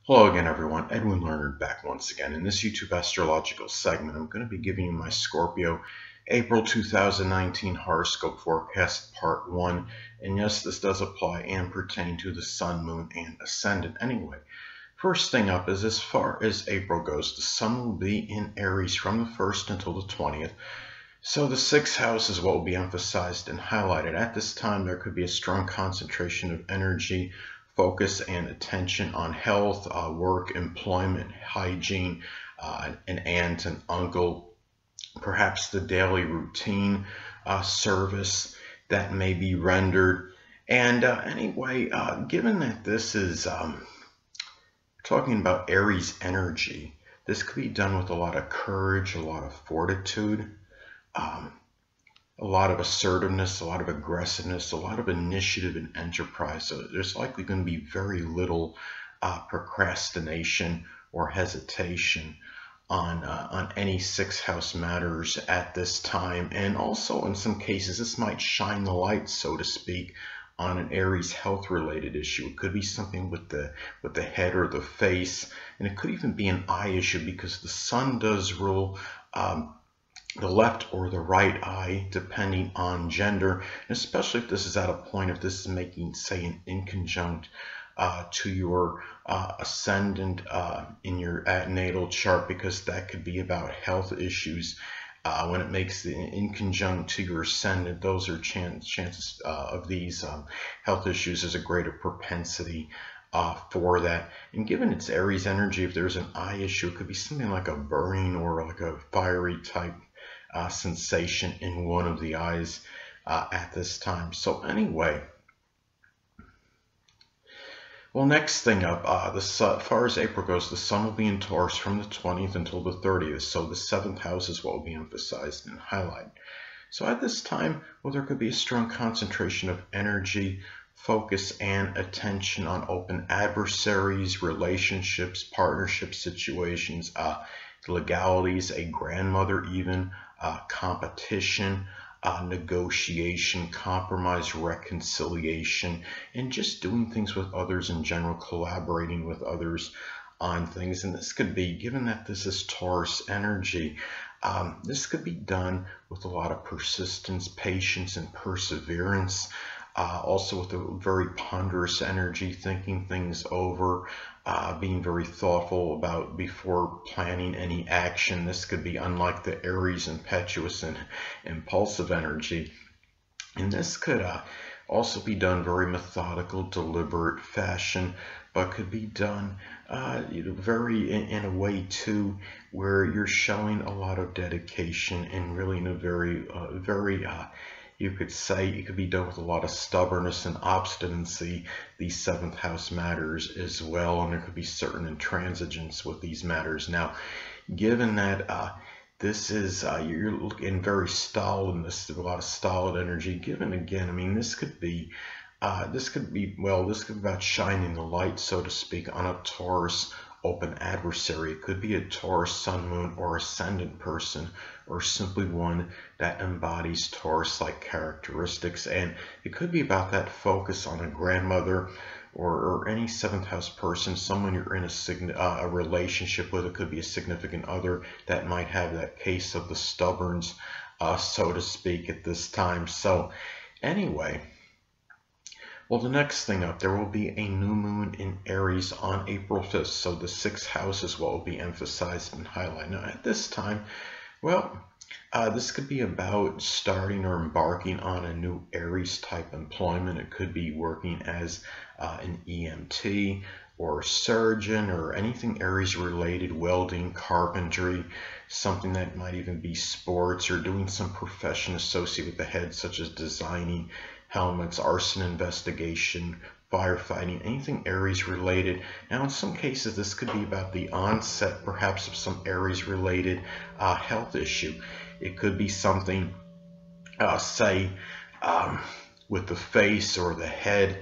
Hello again, everyone. Edwin Learnard back once again. In this YouTube astrological segment, I'm going to be giving you my Scorpio April 2019 horoscope forecast part 1. And yes, this does apply and pertain to the sun, moon, and ascendant anyway. First thing up is, as far as April goes, the sun will be in Aries from the 1st until the 20th. So the 6th house is what will be emphasized and highlighted. At this time, there could be a strong concentration of energy, focus, and attention on health, work, employment, hygiene, an aunt, an uncle, perhaps the daily routine service that may be rendered. And anyway, given that this is talking about Aries energy, this could be done with a lot of courage, a lot of fortitude, a lot of assertiveness, a lot of aggressiveness, a lot of initiative and enterprise. So there's likely going to be very little procrastination or hesitation on any 6th house matters at this time. And also in some cases, this might shine the light, so to speak, on an Aries health related issue. It could be something with the head or the face, and it could even be an eye issue, because the sun does rule the left or the right eye, depending on gender, and especially if this is at a point, if this is making, say, an inconjunct to your ascendant in your natal chart, because that could be about health issues. When it makes the inconjunct to your ascendant, those are chances of these health issues. There's a greater propensity for that. And given its Aries energy, if there's an eye issue, it could be something like a burning or like a fiery type sensation in one of the eyes at this time. So anyway, well, next thing up, as far as April goes, the sun will be in Taurus from the 20th until the 30th. So the 7th house is what will be emphasized and highlighted. So at this time, well, there could be a strong concentration of energy, focus, and attention on open adversaries, relationships, partnership situations, legalities, a grandmother even, competition, negotiation, compromise, reconciliation, and just doing things with others in general, collaborating with others on things. And this could be, given that this is Taurus energy, this could be done with a lot of persistence, patience, and perseverance. Also with a very ponderous energy, thinking things over, being very thoughtful about before planning any action. This could be unlike the Aries impetuous and impulsive energy. And this could also be done very methodical, deliberate fashion, but could be done very in a way too where you're showing a lot of dedication and really in a very you could say it could be done with a lot of stubbornness and obstinacy. The 7th house matters as well, and there could be certain intransigence with these matters. Now, given that this is you're looking very stolid, and this is a lot of stolid energy. Given again, I mean, this could be about shining the light, so to speak, on a Taurus open adversary. It could be a Taurus sun, moon, or ascendant person, or simply one that embodies Taurus-like characteristics. And it could be about that focus on a grandmother or any 7th house person, someone you're in a relationship with. It could be a significant other that might have that case of the stubborns, so to speak, at this time. So anyway, well, the next thing up, there will be a new moon in Aries on April 5th. So the 6th house is what will be emphasized and highlighted. Now, at this time, well, this could be about starting or embarking on a new Aries type employment. It could be working as an EMT or a surgeon or anything Aries related, welding, carpentry, something that might even be sports, or doing some profession associated with the head, such as designing helmets, arson investigation, firefighting, anything Aries related. Now, in some cases, this could be about the onset, perhaps, of some Aries related health issue. It could be something, say, with the face or the head.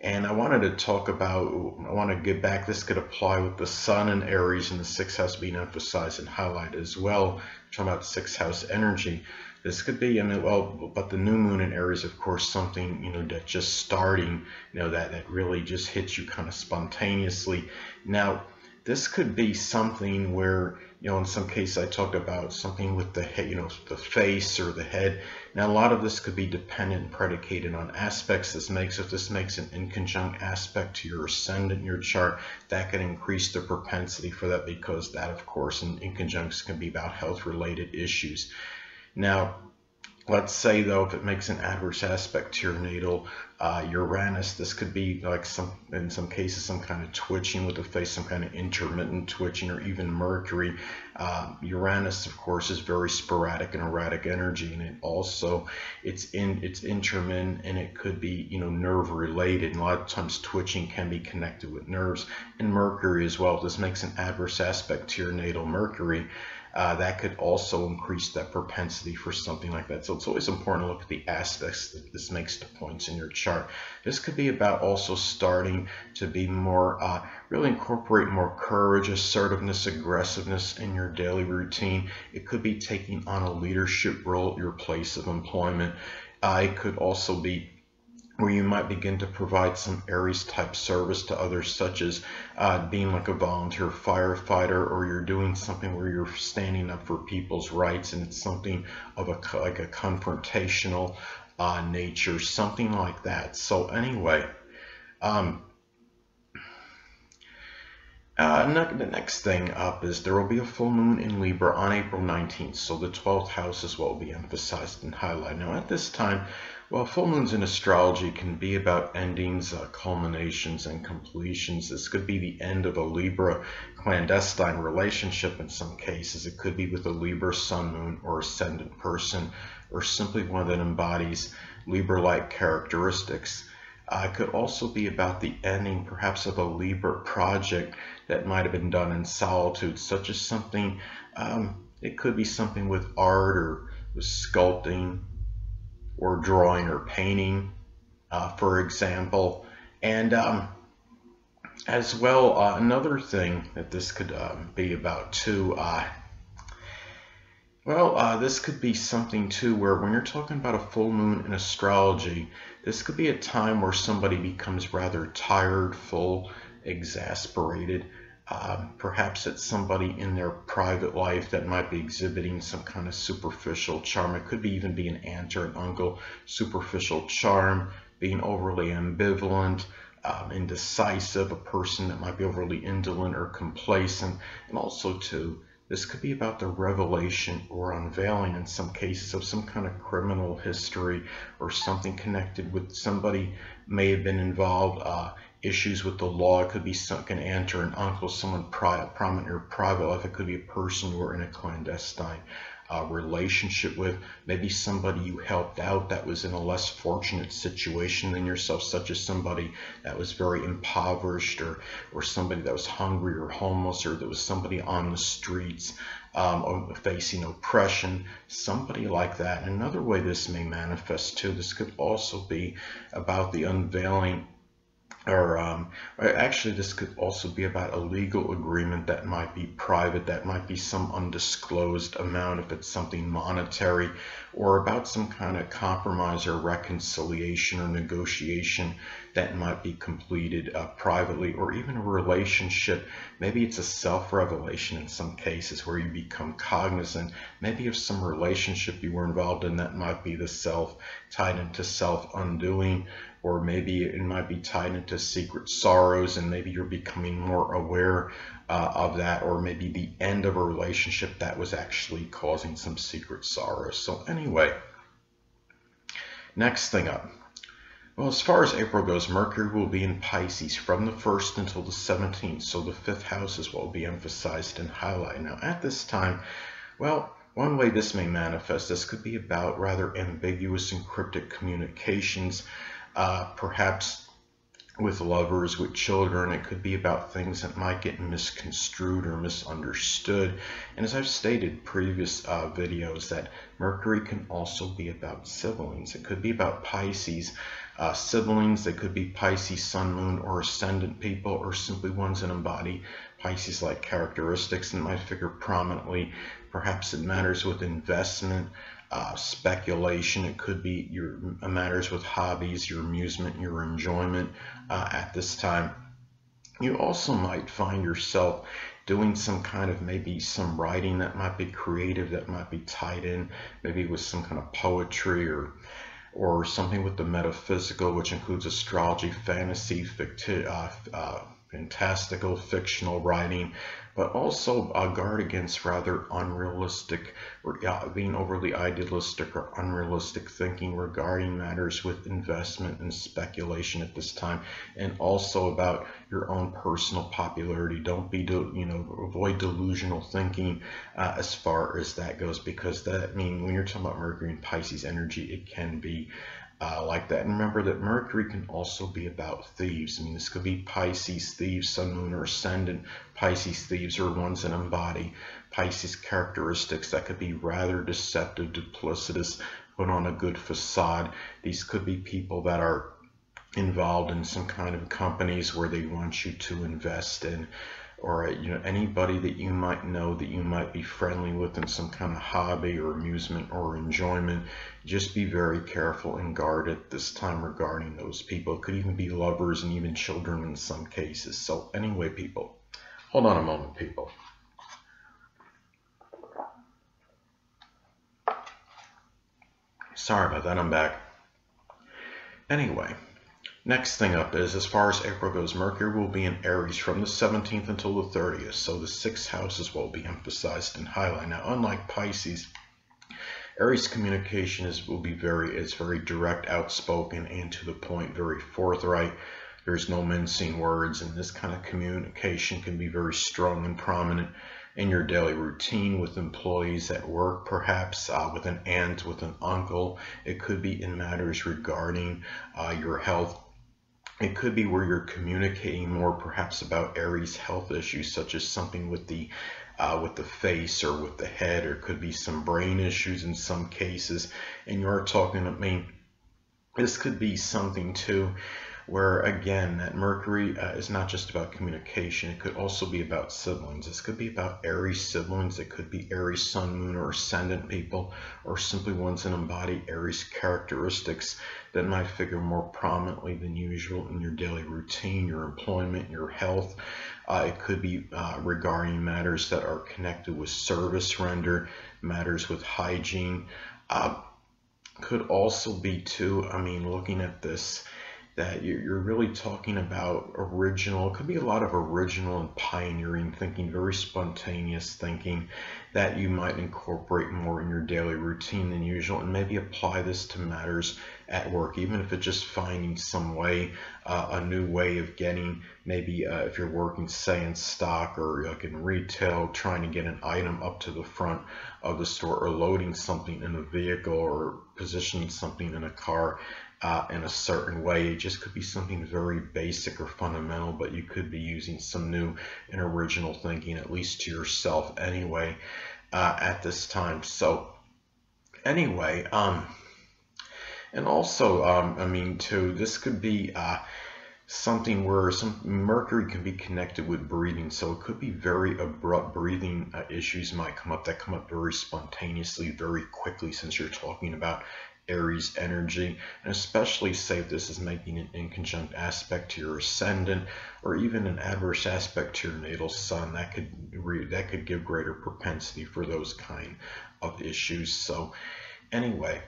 And I wanted to talk about, I want to get back, this could apply with the sun and Aries and the 6th house being emphasized and highlighted as well. Talking about 6th house energy. This could be, I mean, well, but the new moon in Aries, of course, something, that just starting, that really just hits you kind of spontaneously. Now, this could be something where, in some cases I talked about something with the head, the face or the head. Now, a lot of this could be dependent and predicated on aspects if this makes an inconjunct aspect to your ascendant in your chart, that can increase the propensity for that, because that, of course, in inconjuncts can be about health-related issues. Now, let's say, though, if it makes an adverse aspect to your natal Uranus, this could be like in some cases, some kind of twitching with the face, some kind of intermittent twitching, or even Mercury. Uranus, of course, is very sporadic and erratic energy, and it's intermittent, and it could be, nerve related. And a lot of times twitching can be connected with nerves. And Mercury as well. If this makes an adverse aspect to your natal Mercury, that could also increase that propensity for something like that. So it's always important to look at the aspects that this makes to points in your chart. This could be about also starting to be more, really incorporate more courage, assertiveness, aggressiveness in your daily routine. It could be taking on a leadership role at your place of employment. It could also be where you might begin to provide some Aries type service to others, such as being like a volunteer firefighter, or you're doing something where you're standing up for people's rights, and it's something of like a confrontational nature, something like that. So anyway, the next thing up is there will be a full moon in Libra on April 19th. So the 12th house is what will be emphasized and highlighted. Now at this time, well, full moons in astrology can be about endings, culminations, and completions. This could be the end of a Libra clandestine relationship in some cases. It could be with a Libra sun, moon, or ascendant person, or simply one that embodies Libra-like characteristics. It could also be about the ending, perhaps, of a Libra project that might have been done in solitude, such as something, it could be something with art, or with sculpting, or drawing, or painting, for example. And as well, another thing that this could be about too, this could be something too where when you're talking about a full moon in astrology, this could be a time where somebody becomes rather tired, full, exasperated. Perhaps it's somebody in their private life that might be exhibiting some kind of superficial charm. It could be even be an aunt or an uncle, superficial charm, being overly ambivalent, indecisive, a person that might be overly indolent or complacent. And also too, this could be about the revelation or unveiling in some cases of some kind of criminal history, or something connected with somebody may have been involved, issues with the law. It could be an aunt or an uncle, someone prominent in your private life. It could be a person you were in a clandestine relationship with, maybe somebody you helped out that was in a less fortunate situation than yourself, such as somebody that was very impoverished, or somebody that was hungry or homeless, or there was somebody on the streets facing oppression, somebody like that. And another way this may manifest too, this could also be about the unveiling, or actually this could also be about a legal agreement that might be private, that might be some undisclosed amount if it's something monetary, or about some kind of compromise or reconciliation or negotiation that might be completed privately, or even a relationship. Maybe it's a self-revelation in some cases where you become cognizant maybe of some relationship you were involved in that might be the self, tied into self-undoing, or maybe it might be tied into secret sorrows, and maybe you're becoming more aware of that, or maybe the end of a relationship that was actually causing some secret sorrow. So anyway, next thing up. Well, as far as April goes, Mercury will be in Pisces from the 1st until the 17th, so the 5th house is what will be emphasized and highlighted. Now, at this time, well, one way this may manifest, this could be about rather ambiguous and cryptic communications, perhaps with lovers, with children. It could be about things that might get misconstrued or misunderstood. And as I've stated in previous videos, that Mercury can also be about siblings. It could be about Pisces siblings. They could be Pisces sun, moon, or ascendant people, or simply ones that embody Pisces-like characteristics and might figure prominently. Perhaps it matters with investment, speculation. It could be your matters with hobbies, your amusement, your enjoyment at this time. You also might find yourself doing some kind of maybe some writing that might be creative, that might be tied in maybe with some kind of poetry or something with the metaphysical, which includes astrology, fantasy, fantastical, fictional writing, but also guard against rather unrealistic or being overly idealistic or unrealistic thinking regarding matters with investment and speculation at this time, and also about your own personal popularity. Don't be, avoid delusional thinking as far as that goes, because that means when you're talking about Mercury and Pisces energy, it can be like that. And remember that Mercury can also be about thieves. I mean, this could be Pisces thieves, Sun, Moon, or Ascendant. Pisces thieves are ones that embody Pisces characteristics that could be rather deceptive, duplicitous, put on a good facade. These could be people that are involved in some kind of companies where they want you to invest in, or anybody that you might know that you might be friendly with in some kind of hobby or amusement or enjoyment. Just be very careful and guard at this time regarding those people. It could even be lovers and even children in some cases. So anyway, people, hold on a moment, people. Sorry about that, I'm back. Anyway, next thing up is, as far as April goes, Mercury will be in Aries from the 17th until the 30th. So the 6th houses will be emphasized and highlighted. Now, unlike Pisces, Aries communication will be very direct, outspoken, and to the point, very forthright. There's no mincing words, and this kind of communication can be very strong and prominent in your daily routine with employees at work, perhaps with an aunt, with an uncle. It could be in matters regarding your health. It could be where you're communicating more perhaps about Aries health issues, such as something with the face or with the head, or it could be some brain issues in some cases. And you're talking, I mean, this could be something too where, again, that Mercury is not just about communication. It could also be about siblings. This could be about Aries siblings. It could be Aries Sun, Moon, or Ascendant people, or simply ones that embody Aries characteristics that might figure more prominently than usual in your daily routine, your employment, your health. It could be regarding matters that are connected with service render, matters with hygiene. Could also be too, I mean, looking at this, that you're really talking about original. It could be a lot of original and pioneering thinking, very spontaneous thinking that you might incorporate more in your daily routine than usual, and maybe apply this to matters at work, even if it's just finding some way, a new way of getting, maybe if you're working, say, in stock or like in retail, trying to get an item up to the front of the store, or loading something in a vehicle, or positioning something in a car in a certain way. It just could be something very basic or fundamental, but you could be using some new and original thinking, at least to yourself anyway, at this time. So anyway, and also, I mean, too, this could be something where some Mercury can be connected with breathing. So it could be very abrupt breathing issues might come up, that come up very spontaneously, very quickly, since you're talking about Aries energy. And especially, say, if this is making an inconjunct aspect to your ascendant, or even an adverse aspect to your natal sun, that could give greater propensity for those kind of issues. So anyway,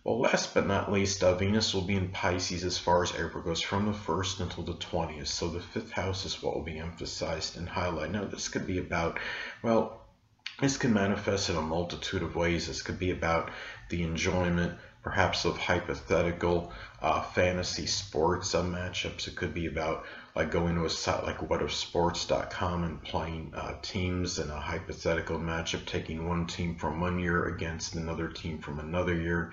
well, last but not least, Venus will be in Pisces as far as April goes from the 1st until the 20th. So the 5th house is what will be emphasized and highlighted. Now, this could be about, well, this can manifest in a multitude of ways. This could be about the enjoyment, perhaps, of hypothetical fantasy sports matchups. It could be about like going to a site like whatifsports.com and playing teams in a hypothetical matchup, taking one team from one year against another team from another year.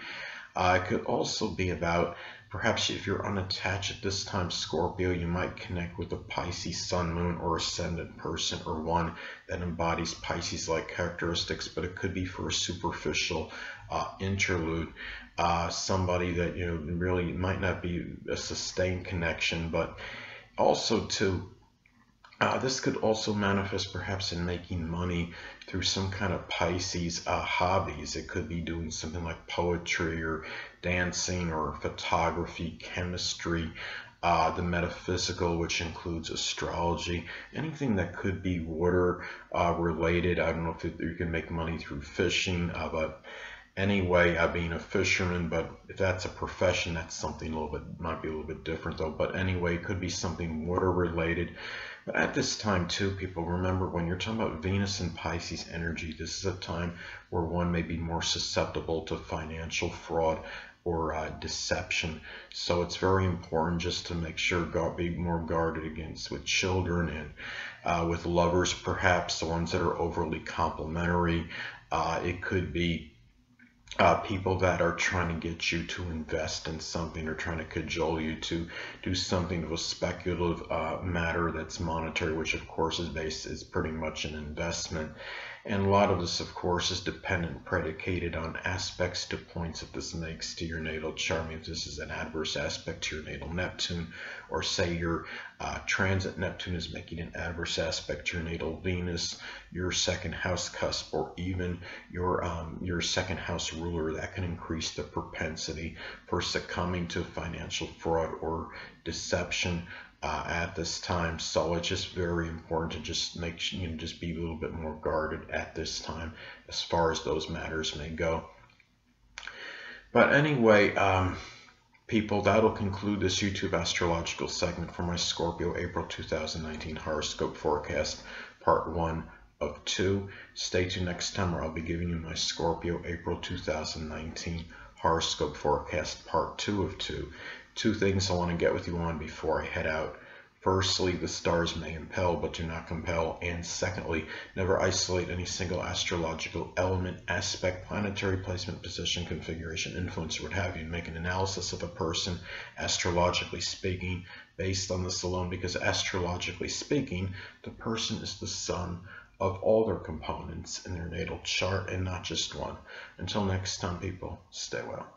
It could also be about, perhaps if you're unattached at this time, Scorpio, you might connect with a Pisces Sun, Moon, or Ascendant person, or one that embodies Pisces-like characteristics. But it could be for a superficial interlude, somebody that really might not be a sustained connection. But also, too, This could also manifest perhaps in making money through some kind of Pisces hobbies. It could be doing something like poetry or dancing or photography, chemistry, the metaphysical, which includes astrology, anything that could be water related. I don't know if you can make money through fishing, but anyway, being a fisherman, but if that's a profession, that's something a little bit, might be a little bit different though. But anyway, it could be something water related. But at this time too, people, remember when you're talking about Venus and Pisces energy, this is a time where one may be more susceptible to financial fraud or deception. So it's very important just to make sure be more guarded against with children and with lovers, perhaps the ones that are overly complimentary. It could be people that are trying to get you to invest in something or trying to cajole you to do something of a speculative matter that's monetary, which of course is pretty much an investment. And a lot of this, of course, is dependent, predicated on aspects to points that this makes to your natal chart. I mean, if this is an adverse aspect to your natal Neptune, or say your transit Neptune is making an adverse aspect to your natal Venus, your second house cusp, or even your second house ruler, that can increase the propensity for succumbing to financial fraud or deception at this time. So it's just very important to just make sure, just be a little bit more guarded at this time as far as those matters may go. But anyway, people, that'll conclude this YouTube astrological segment for my Scorpio April 2019 horoscope forecast, part 1 of 2. Stay tuned next time where I'll be giving you my Scorpio April 2019 horoscope forecast, part 2 of 2. Two things I want to get with you on before I head out. Firstly, the stars may impel but do not compel. And secondly, never isolate any single astrological element, aspect, planetary placement, position, configuration, influence, or what have you. Make an analysis of a person, astrologically speaking, based on this alone, because astrologically speaking, the person is the sum of all their components in their natal chart and not just one. Until next time, people, stay well.